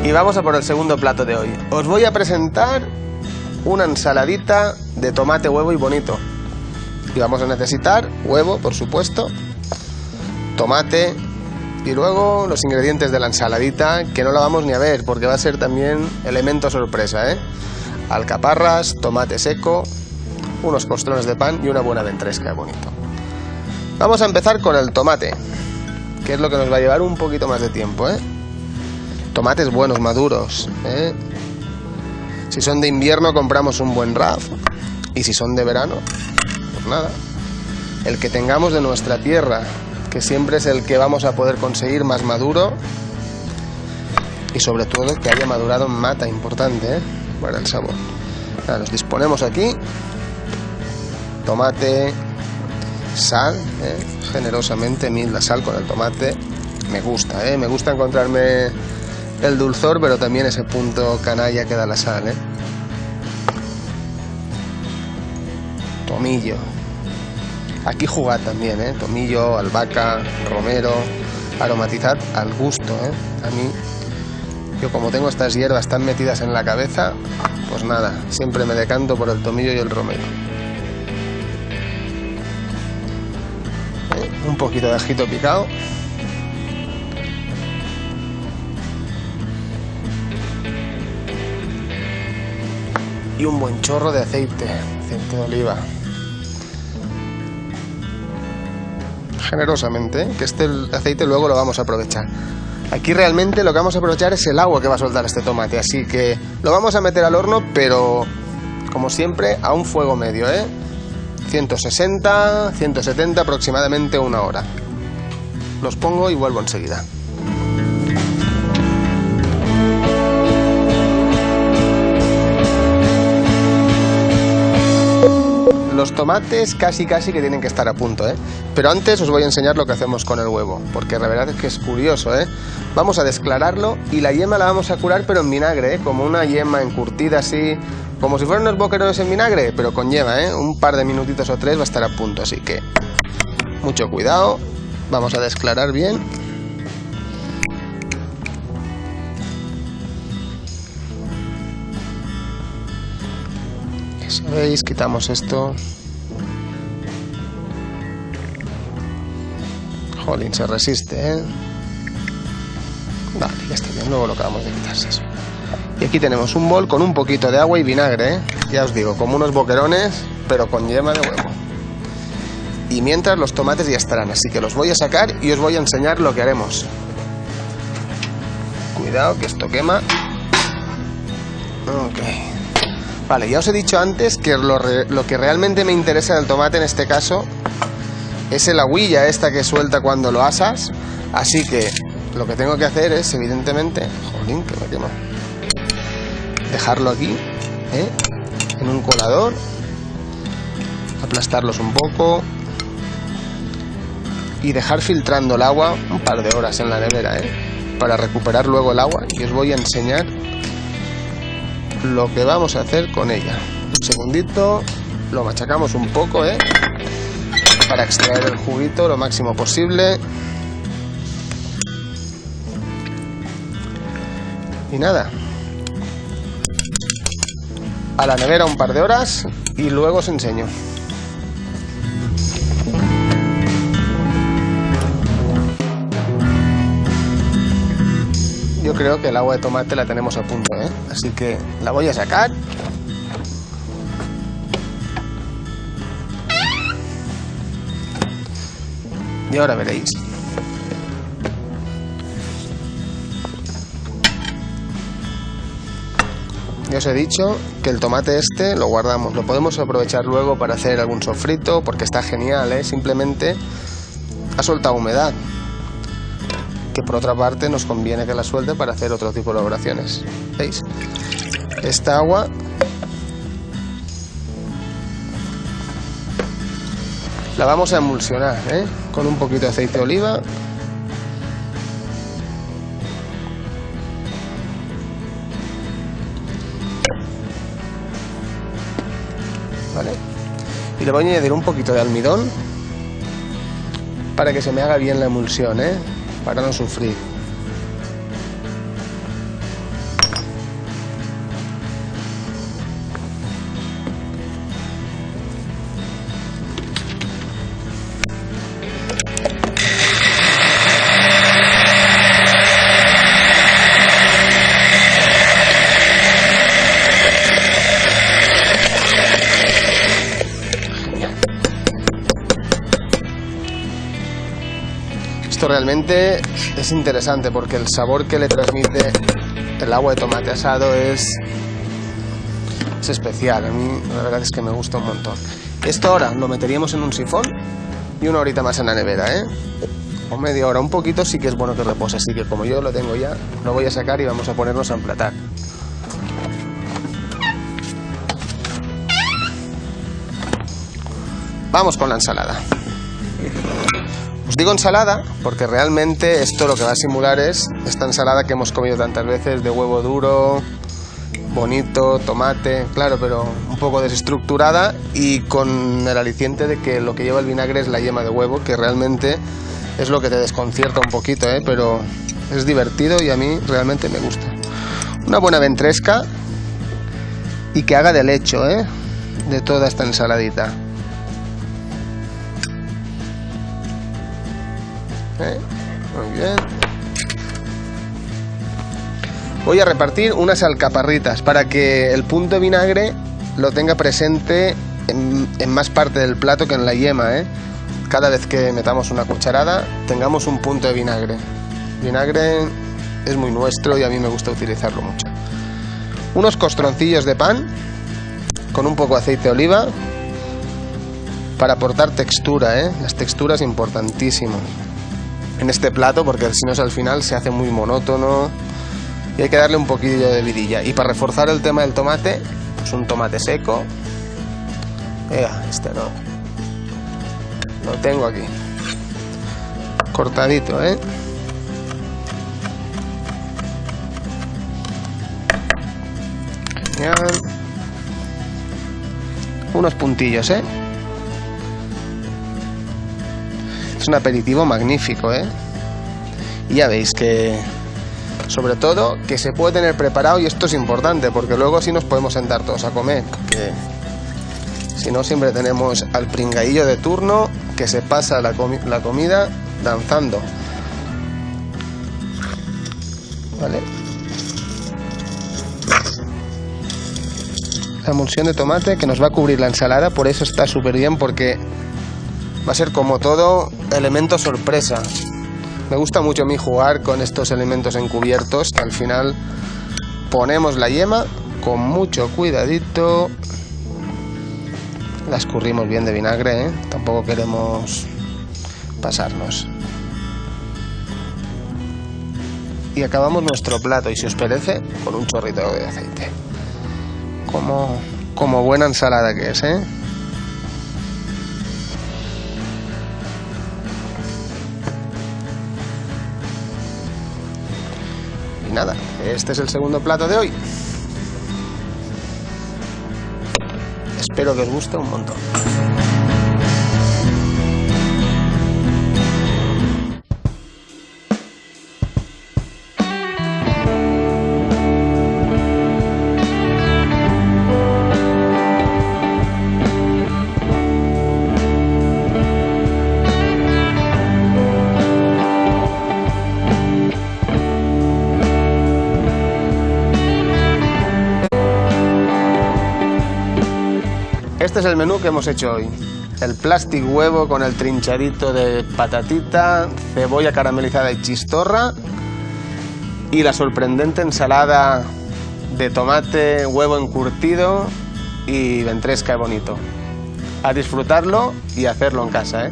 Y vamos a por el segundo plato de hoy. Os voy a presentar una ensaladita de tomate, huevo y bonito. Y vamos a necesitar huevo, por supuesto, tomate y luego los ingredientes de la ensaladita, que no la vamos ni a ver porque va a ser también elemento sorpresa, ¿eh? Alcaparras, tomate seco, unos postrones de pan y una buena ventresca, bonito. Vamos a empezar con el tomate, que es lo que nos va a llevar un poquito más de tiempo, ¿eh? Tomates buenos, maduros, ¿eh? Si son de invierno compramos un buen RAF, y si son de verano, pues nada, el que tengamos de nuestra tierra, que siempre es el que vamos a poder conseguir más maduro, y sobre todo que haya madurado en mata, importante, ¿eh? Para el sabor. Nada, nos disponemos aquí, tomate, sal, generosamente. A mí la sal con el tomate me gusta, me gusta encontrarme el dulzor, pero también ese punto canalla que da la sal, Tomillo, aquí jugad también, tomillo, albahaca, romero, aromatizad al gusto, A mí, yo como tengo estas hierbas tan metidas en la cabeza, pues nada, siempre me decanto por el tomillo y el romero. Un poquito de ajito picado. Y un buen chorro de aceite de oliva. Generosamente, que este aceite luego lo vamos a aprovechar. Aquí realmente lo que vamos a aprovechar es el agua que va a soltar este tomate, así que lo vamos a meter al horno, pero como siempre a un fuego medio, 160, 170, aproximadamente 1 hora. Los pongo y vuelvo enseguida. Los tomates casi que tienen que estar a punto, Pero antes os voy a enseñar lo que hacemos con el huevo, porque la verdad es que es curioso, Vamos a desclararlo y la yema la vamos a curar, pero en vinagre, como una yema encurtida así, como si fueran unos boquerones en vinagre, pero con yema, Un par de minutitos o 3 va a estar a punto, así que mucho cuidado. Vamos a desclarar bien. ¿Veis? Quitamos esto. Jolín, se resiste, Vale, ya está bien, luego lo acabamos de quitarse eso. Y aquí tenemos un bol con un poquito de agua y vinagre, Ya os digo, como unos boquerones, pero con yema de huevo. Y mientras los tomates ya estarán, así que los voy a sacar y os voy a enseñar lo que haremos. Cuidado que esto quema. Ok. Vale, ya os he dicho antes que lo que realmente me interesa del tomate en este caso es el agüilla esta que suelta cuando lo asas. Así que lo que tengo que hacer es, evidentemente, jolín, que me quema, dejarlo aquí, en un colador, aplastarlos un poco y dejar filtrando el agua un par de horas en la nevera, para recuperar luego el agua, y os voy a enseñar lo que vamos a hacer con ella. Un segundito, lo machacamos un poco, para extraer el juguito lo máximo posible. Y nada, a la nevera un par de horas y luego os enseño. Yo creo que el agua de tomate la tenemos a punto, así que la voy a sacar. Y ahora veréis. Ya os he dicho que el tomate este lo guardamos, lo podemos aprovechar luego para hacer algún sofrito, porque está genial, simplemente ha soltado humedad, que por otra parte nos conviene que la suelte para hacer otro tipo de elaboraciones. ¿Veis? Esta agua la vamos a emulsionar, con un poquito de aceite de oliva. ¿Vale? Y le voy a añadir un poquito de almidón para que se me haga bien la emulsión, para no sufrir. realmente es interesante porque el sabor que le transmite el agua de tomate asado es especial. A mí la verdad es que me gusta un montón. Esto ahora lo meteríamos en un sifón y una horita más en la nevera, ¿eh? O media hora, un poquito sí que es bueno que repose. Así que como yo lo tengo ya, lo voy a sacar y vamos a ponernos a emplatar. Vamos con la ensalada. Os digo ensalada porque realmente esto lo que va a simular es esta ensalada que hemos comido tantas veces de huevo duro, bonito, tomate, claro, pero un poco desestructurada y con el aliciente de que lo que lleva el vinagre es la yema de huevo, que realmente es lo que te desconcierta un poquito, pero es divertido y a mí realmente me gusta. Una buena ventresca y que haga de lecho, de toda esta ensaladita. Muy bien. Voy a repartir unas alcaparritas para que el punto de vinagre lo tenga presente en más parte del plato que en la yema, Cada vez que metamos una cucharada tengamos un punto de vinagre. Vinagre es muy nuestro y a mí me gusta utilizarlo mucho. Unos costroncillos de pan con un poco de aceite de oliva para aportar textura, Las texturas importantísimo en este plato porque si no al final se hace muy monótono y hay que darle un poquillo de vidilla. Y para reforzar el tema del tomate, pues un tomate seco. Este no. Lo tengo aquí. Cortadito, Genial. Unos puntillos, Es un aperitivo magnífico, Y ya veis que, sobre todo, que se puede tener preparado y esto es importante porque luego sí nos podemos sentar todos a comer. Que si no siempre tenemos al pringaillo de turno que se pasa la comida danzando. Vale. La emulsión de tomate que nos va a cubrir la ensalada, por eso está súper bien porque va a ser como todo elemento sorpresa. Me gusta mucho a mí jugar con estos elementos encubiertos. Al final ponemos la yema con mucho cuidadito. La escurrimos bien de vinagre, Tampoco queremos pasarnos. Y acabamos nuestro plato y si os parece con un chorrito de aceite. Como buena ensalada que es, Y nada, este es el segundo plato de hoy. Espero que os guste un montón. Este es el menú que hemos hecho hoy. El plastic huevo con el trinchadito de patatita, cebolla caramelizada y chistorra y la sorprendente ensalada de tomate, huevo encurtido y ventresca bonito. A disfrutarlo y hacerlo en casa,